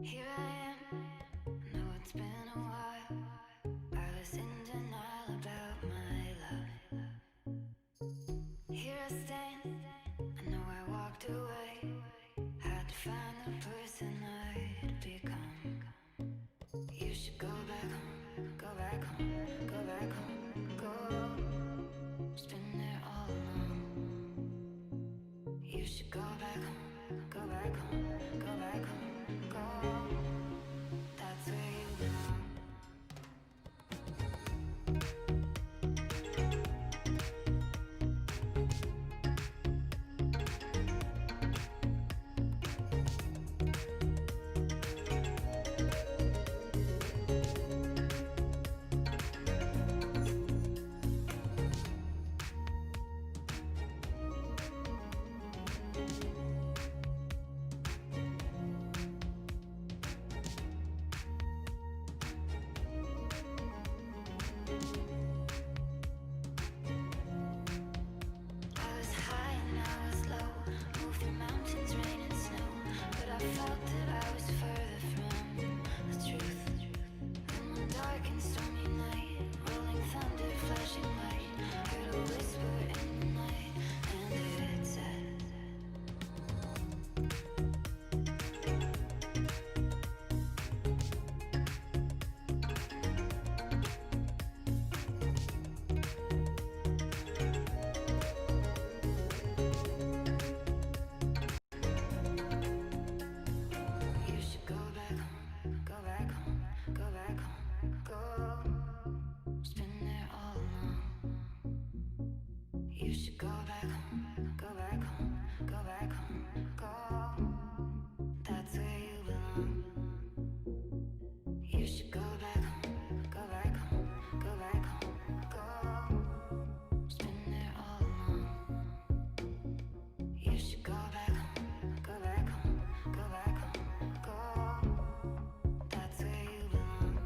Here I am, know it's been a while. I was in denial about my love. Here I stand, I know I walked away. Had to find the person I'd become. You should go back home, go back home, go back home, go. It's been there all along. You should go back home, go back home, go back home, go. That's where you belong. I was high and I was low, moved through mountains, rain and snow, but I felt that I was further from the truth. In one dark and stormy night, rolling thunder, flashing light, heard a whisper in the night, and it said, you should go back home, go back home, go back home, go. It's been there all along. You should go back home, go back home, go back home, go. That's where you belong. You should go back home, go back home, go back home, go. It's been there all along. You should go back home, go back home, go back home, go. That's where you belong.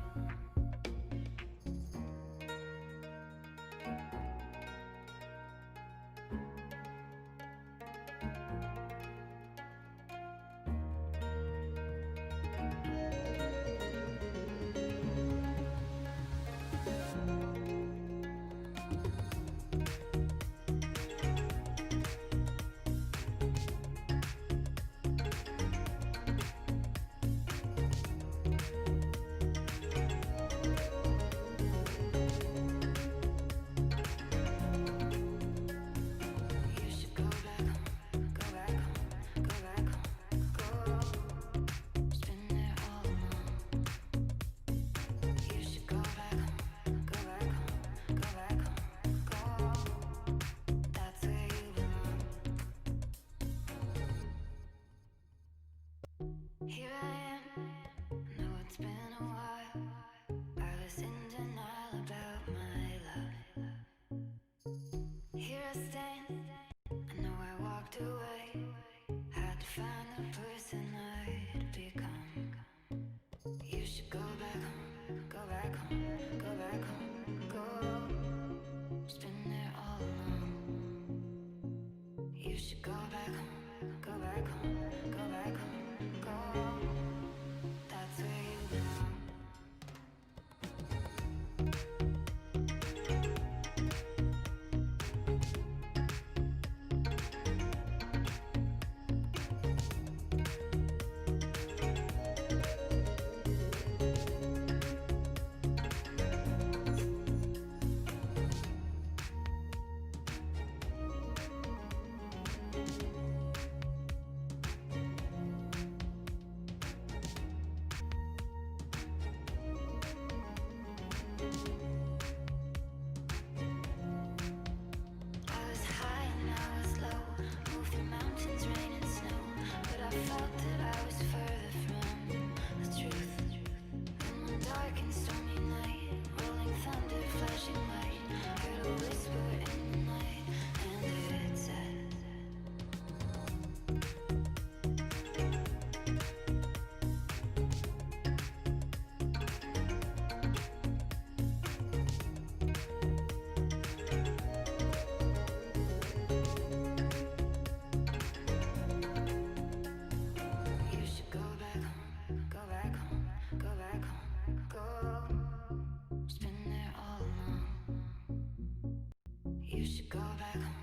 You should go back home, go back home, go back home, go. It's been there all along. You should go back home, go back home, go back home, go. That's where you belong. Here I am, know it's been a while. I was in denial about my love. Here I stand, I know I walked away. Had to find the person I'd become. You should go back home, go back home, go back home, go. It's been there all along. You should go back home, go back home, go back home, go. That's where you belong. should go back home.